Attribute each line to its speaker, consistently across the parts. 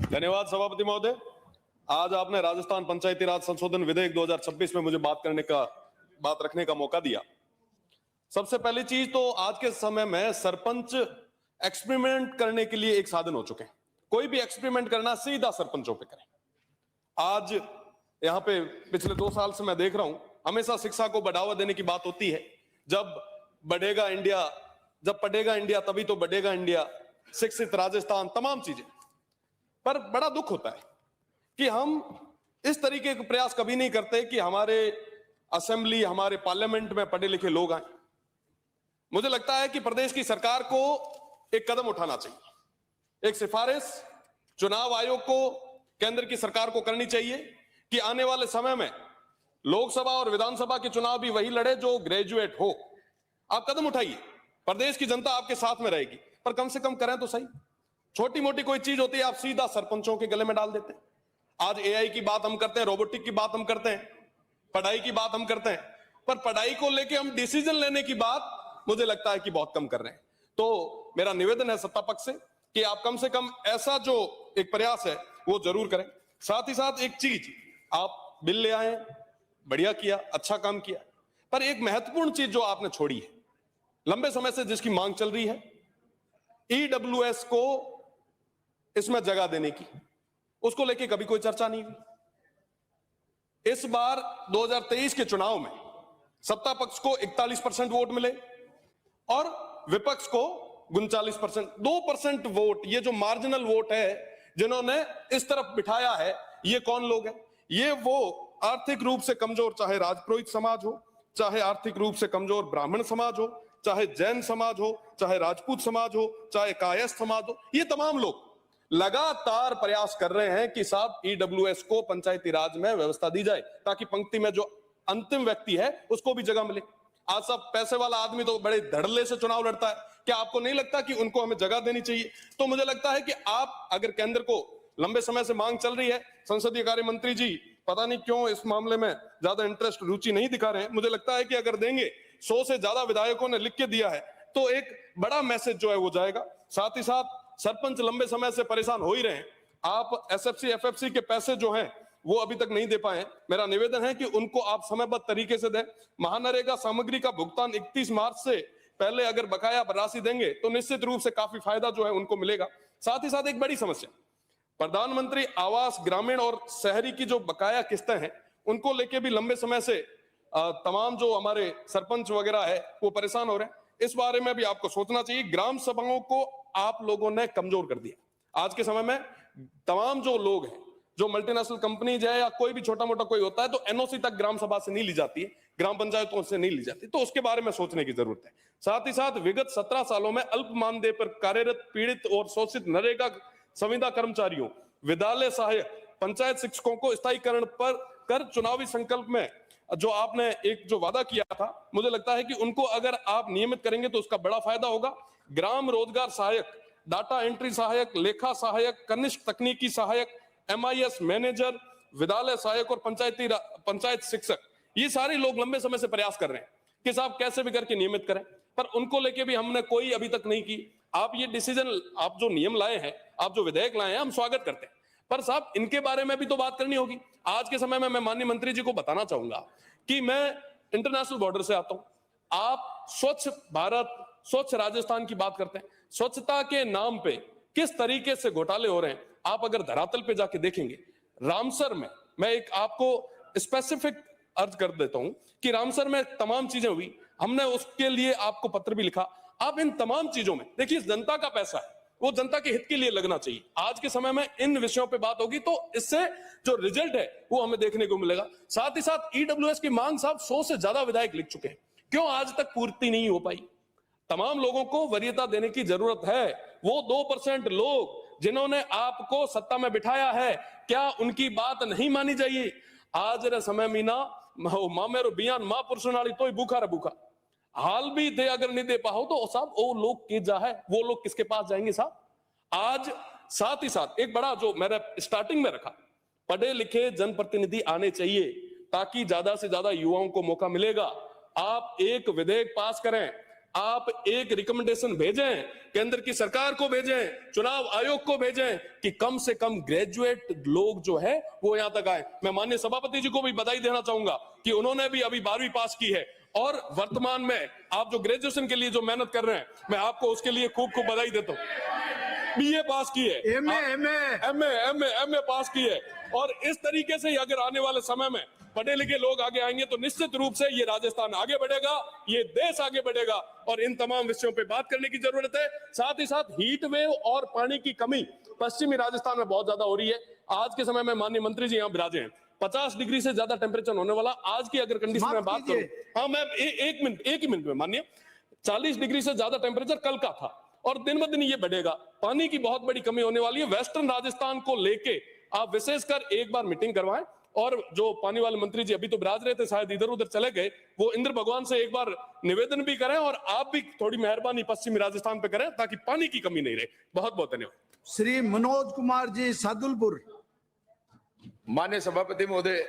Speaker 1: धन्यवाद सभापति महोदय। आज आपने राजस्थान पंचायती राज संशोधन विधेयक 2026 में मुझे बात रखने का मौका दिया। सबसे पहली चीज तो आज के समय में सरपंच एक्सपेरिमेंट करने के लिए एक साधन हो चुके हैं। कोई भी एक्सपेरिमेंट करना सीधा सरपंचों पे करें। आज यहां पे पिछले 2 साल से मैं देख रहा हूं, हमेशा शिक्षा को बढ़ावा देने की बात होती है। जब पढ़ेगा इंडिया तभी तो बढ़ेगा इंडिया, शिक्षित राजस्थान, तमाम चीजें। पर बड़ा दुख होता है कि हम इस तरीके के प्रयास कभी नहीं करते कि हमारे असेंबली, हमारे पार्लियामेंट में पढ़े लिखे लोग आए। मुझे लगता है कि प्रदेश की सरकार को एक कदम उठाना चाहिए। एक सिफारिश चुनाव आयोग को, केंद्र की सरकार को करनी चाहिए कि आने वाले समय में लोकसभा और विधानसभा के चुनाव भी वही लड़े जो ग्रेजुएट हो। आप कदम उठाइए, प्रदेश की जनता आपके साथ में रहेगी, पर कम से कम करें तो सही। छोटी मोटी कोई चीज होती है आप सीधा सरपंचों के गले में डाल देते हैं। आज एआई की बात हम करते हैं, रोबोटिक की बात हम करते हैं, पढ़ाई की बात हम करते हैं, पर पढ़ाई को लेके हम डिसीजन लेने की बात मुझे लगता है कि बहुत कम कर रहे हैं। तो मेरा निवेदन है सत्ता पक्ष से कि आप कम से कम ऐसा जो एक प्रयास है वो जरूर करें। साथ ही साथ एक चीज, आप बिल ले आए, बढ़िया किया, अच्छा काम किया, पर एक महत्वपूर्ण चीज जो आपने छोड़ी है, लंबे समय से जिसकी मांग चल रही है, ईडब्ल्यूएस को इसमें जगह देने की, उसको लेके कभी कोई चर्चा नहीं हुई। इस बार 2023 के चुनाव में सत्ता पक्ष को 41% वोट मिले और विपक्ष को 39%। 2% वोट, ये जो मार्जिनल वोट है जिन्होंने इस तरफ बिठाया है, ये कौन लोग हैं? ये वो आर्थिक रूप से कमजोर, चाहे राजपुरोहित समाज हो, चाहे आर्थिक रूप से कमजोर ब्राह्मण समाज हो, चाहे जैन समाज हो, चाहे राजपूत समाज हो, चाहे कायस्थ समाज हो, ये तमाम लोग लगातार प्रयास कर रहे हैं कि साहब ईडब्ल्यूएस को पंचायती राज में व्यवस्था दी जाए ताकि पंक्ति में जो अंतिम व्यक्ति है उसको भी जगह मिले। आज सब पैसे वाला आदमी तो बड़े धड़ल्ले से चुनाव लड़ता है। क्या आपको नहीं लगता कि उनको हमें जगह देनी चाहिए? तो मुझे लगता है कि आप, अगर केंद्र को लंबे समय से मांग चल रही है, संसदीय कार्य मंत्री जी पता नहीं क्यों इस मामले में ज्यादा इंटरेस्ट, रुचि नहीं दिखा रहे हैं। मुझे लगता है कि अगर देंगे, 100 से ज्यादा विधायकों ने लिख के दिया है, तो एक बड़ा मैसेज जो है वो जाएगा। साथ ही साथ सरपंच लंबे समय से परेशान हो ही रहे हैं। आप एसएफसी एफएफसी के पैसे जो हैं वो अभी तक नहीं दे पाए हैं। मेरा निवेदन है कि उनको आप समयबद्ध तरीके से दें। महानरेगा सामग्री का भुगतान 31 मार्च से पहले अगर बकाया राशि देंगे तो निश्चित रूप से काफी फायदा जो है उनको मिलेगा। साथ ही साथ एक बड़ी समस्या, प्रधानमंत्री आवास ग्रामीण और शहरी की जो बकाया किस्तें हैं उनको लेके भी लंबे समय से तमाम जो हमारे सरपंच वगैरह है वो परेशान हो रहे हैं। इस बारे में भी आपको सोचना चाहिए। ग्राम सभाओं को आप लोगों ने कमजोर कर दिया। आज के समय में तमाम जो लोग हैं, जो मल्टीनेशनल कंपनीज है या कोई भी छोटा मोटा कोई होता है, तो एनओसी तक ग्राम सभा से नहीं ली जाती है, ग्राम पंचायतों से नहीं ली जाती। तो उसके बारे में सोचने की जरूरत है। साथ ही साथ विगत 17 सालों में अल्प मानदेय पर कार्यरत पीड़ित और शोषित नरेगा संविदा कर्मचारियों, विद्यालय सहायक, पंचायत शिक्षकों को स्थायीकरण पर कर चुनावी संकल्प में जो आपने एक जो वादा किया था, मुझे लगता है कि उनको अगर आप नियमित करेंगे तो उसका बड़ा फायदा होगा। ग्राम रोजगार सहायक, डाटा एंट्री सहायक, लेखा सहायक, कनिष्ठ तकनीकी सहायक, एमआईएस मैनेजर, विद्यालय सहायक और पंचायत शिक्षक, ये सारे लोग लंबे समय से प्रयास कर रहे हैं कि साहब कैसे भी करके नियमित करें, पर उनको लेके भी हमने कोई अभी तक नहीं की। आप ये डिसीजन, आप जो नियम लाए हैं, आप जो विधेयक लाए हैं, हम स्वागत करते हैं, पर साहब इनके बारे में भी तो बात करनी होगी। आज के समय में मैं माननीय मंत्री जी को बताना चाहूंगा कि मैं इंटरनेशनल बॉर्डर से आता हूं। आप स्वच्छ भारत, स्वच्छ राजस्थान की बात करते हैं, स्वच्छता के नाम पे किस तरीके से घोटाले हो रहे हैं आप अगर धरातल पे जाके देखेंगे। रामसर में, मैं एक आपको स्पेसिफिक अर्ज कर देता हूं कि रामसर में तमाम चीजें हुई, हमने उसके लिए आपको पत्र भी लिखा। आप इन तमाम चीजों में देखिए, जनता का पैसा है, वो जनता के हित के लिए लगना चाहिए। आज के समय में इन विषयों पे बात होगी तो इससे जो रिजल्ट है वो हमें देखने को मिलेगा। साथ ही साथ ईडब्ल्यूएस की मांग साहब 100 से ज्यादा विधायक लिख चुके हैं, क्यों आज तक पूर्ति नहीं हो पाई? तमाम लोगों को वरीयता देने की जरूरत है। वो 2% लोग जिन्होंने आपको सत्ता में बिठाया है, क्या उनकी बात नहीं मानी जाइए? आज रे समय मीना मां मेरो बियान मां पुरुषनाली तो भूखा रे भूखा, हाल भी दे अगर नहीं दे पाओ तो साहब वो लोग की जा है, वो लोग किसके पास जाएंगे साहब? आज साथ ही साथ एक बड़ा जो मैंने स्टार्टिंग में रखा, पढ़े लिखे जनप्रतिनिधि आने चाहिए ताकि ज्यादा से ज्यादा युवाओं को मौका मिलेगा। आप एक विधेयक पास करें, आप एक रिकमेंडेशन भेजें, केंद्र की सरकार को भेजें, चुनाव आयोग को भेजें कि कम से कम ग्रेजुएट लोग जो है वो यहां तक आए। मैं माननीय सभापति जी को भी बधाई देना चाहूंगा कि उन्होंने भी अभी 12वीं पास की है और वर्तमान में आप जो ग्रेजुएशन के लिए जो मेहनत कर रहे हैं, मैं आपको उसके लिए खूब खूब बधाई देता हूं। बीए पास की है, एमए पास की है। और इस तरीके से अगर आने वाले समय में पढ़े लिखे लोग आगे आएंगे तो निश्चित रूप से ये राजस्थान आगे बढ़ेगा, ये देश आगे बढ़ेगा। और इन तमाम विषयों पे बात करने की जरूरत है। साथ ही साथ हीट वेव और पानी की कमी पश्चिमी राजस्थान में बहुत ज्यादा हो रही है। आज के समय में माननीय मंत्री जी यहाँ विराजे हैं, 50 डिग्री से ज्यादा टेम्परेचर होने वाला। आज की अगर कंडीशन में बात करूं, हाँ मैं एक ही मिनट में मानिए, 40 डिग्री से ज्यादा टेम्परेचर कल का था और दिन ब दिन ये बढ़ेगा। पानी की बहुत बड़ी कमी होने वाली है। वेस्टर्न राजस्थान को लेके आप विशेषकर एक बार मीटिंग करवाएं और जो पानी वाले मंत्री जी अभी तो विराज रहे थे, शायद इधर उधर चले गए, वो इंद्र भगवान से एक बार निवेदन भी करें और आप भी थोड़ी मेहरबानी पश्चिमी राजस्थान पे करें ताकि पानी की कमी नहीं रहे। बहुत बहुत धन्यवाद।
Speaker 2: श्री मनोज कुमार जी सादुलपुर।
Speaker 3: माननीय सभापति महोदय,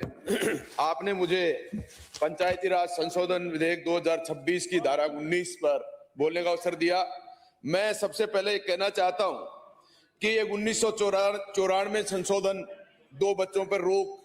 Speaker 3: आपने मुझे पंचायती राज संशोधन विधेयक 2026 की धारा 19 पर बोलने का अवसर दिया। मैं सबसे पहले ये कहना चाहता हूं कि ये 1994 संशोधन 2 बच्चों पर रोक